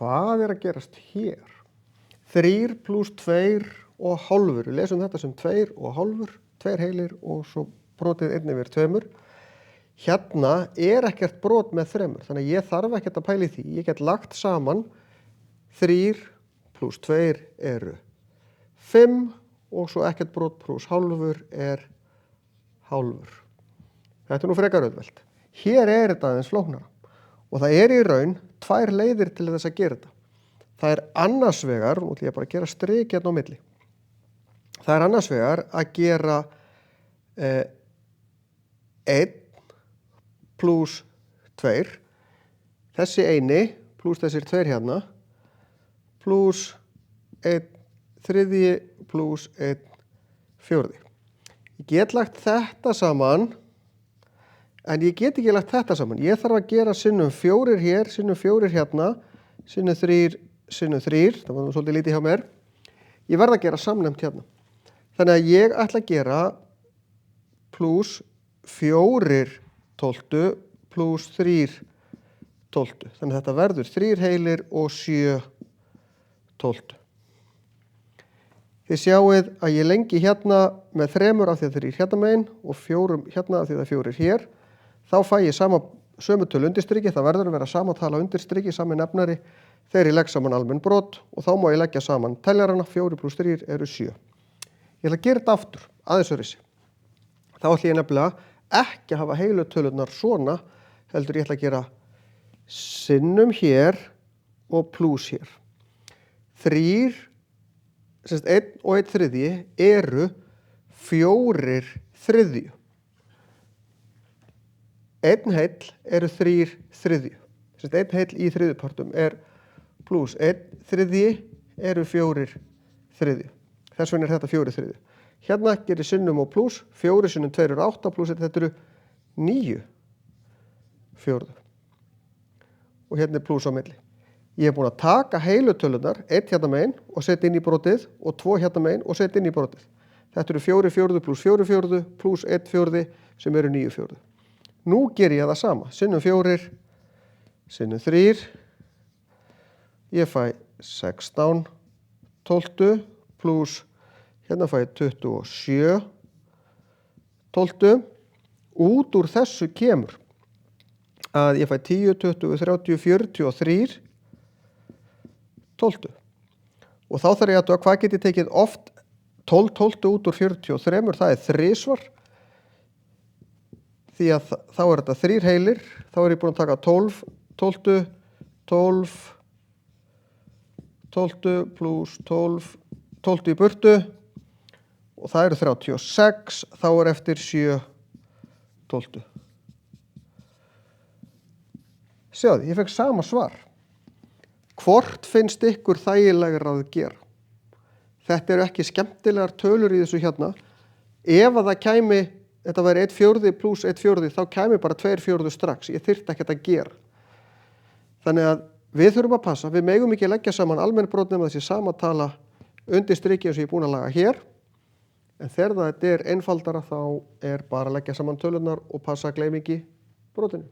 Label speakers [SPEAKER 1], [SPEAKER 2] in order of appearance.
[SPEAKER 1] hvað að gerast hér? 3 plus 2 og hálfur. Við lesum þetta sem 2 og hálfur, 2 heilir og svo brotið 1 yfir 2. Hérna ekkert brot með 3, þannig að ég þarf ekkert að pæla í því. Ég get lagt saman 3 plus 2 eru 5 og svo ekkert brot plus hálfur hálfur. Þetta nú frekar auðvelt. Hér þetta aðeins flóknara og það í raun 2 leiðir til þess að gera þetta. Það annars vegar, nú ætla ég bara að gera strik hérna á milli. Það annars vegar að gera 1 plus 2, þessi eini plus þessir 2 hérna, plus 1 þriðji plus 1 fjórði. Ég get lagt þetta saman, en ég get ekki lagt þetta saman. Ég þarf að gera sinnum 4 hér, sinnum 4 hérna, sinnum 3, sinnum 3, það var nú svolítið lítið hjá mér. Ég verð að gera samnefnt hérna. Þannig að ég ætla að gera plus 4 tólftu plus 3 tólftu. Þannig að þetta verður 3 heilir og 7 tólftu. Þið sjáið að ég lengi hérna með 3 af því að 3 hérna megin og 4 hérna af því að 4 hér. Þá fæ ég sömu tölu undirstriki, það verður að vera sama tala undirstriki, sami nefnari þegar ég legg saman almenn brot og þá má ég leggja saman teljarana, 4 plus 3 eru 7. Ég ætla að gera þetta aftur, aðeins öðruvísi. Þá ætla ég nefnilega ekki að hafa heilu tölurnar svona, heldur ég ætla að gera sinnum hér og plus hér. 3, 1 og 1 þriðji eru 4 þriðju. 1 heill eru 3 þriðju. 1 heill í þriðjupartum plus 1 þriðji eru 4 þriðju. Þess vegna þetta 4 þriðju. Hérna gerir sinnum og plus, 4 sinnum 2 eru 8, plus þetta eru 9 fjórðu. Og hérna plus á milli. Ég búin að taka heilu tölunar, 1 hérna megin og setja inn í brotið og 2 hérna megin og setja inn í brotið. Þetta eru 4 fjórðu plus 4 fjórðu plus 1 fjórði sem eru 9 fjórðu. Nú ger ég það sama. Sinnum 4, sinnum 3. Ég fæ 16 tólftu plus hérna fæ ég 27 tólftu. Út úr þessu kemur að ég fæ 10, 20, 30, 43 tólftu. Og þá þarf ég að hvað get ég tekið oft 12 tólftu út úr 43, það þrisvar. Því að þá þetta 3 heilir, þá ég búin að taka 12 tólftu, 12 tólftu plus 12 tólftu í burtu og það eru 36, þá eftir 7 tólftu. Sjáðu, ég fekk sama svar. Hvort finnst ykkur þægilegra að gera? Þetta eru ekki skemmtilegar tölur í þessu hérna. Ef að það kæmi, þetta væri 1 fjórði plus 1 fjórði, þá kæmi bara 2 fjórðu strax. Ég þyrfti ekkert að gera. Þannig að við þurfum að passa. Við megum ekki leggja saman almenn brot nema þessi sama tala undir striki eins og ég er búin að laga hér. En þegar þetta einfaldara þá bara að leggja saman tölunar og passa að gleyma ekki brotinu.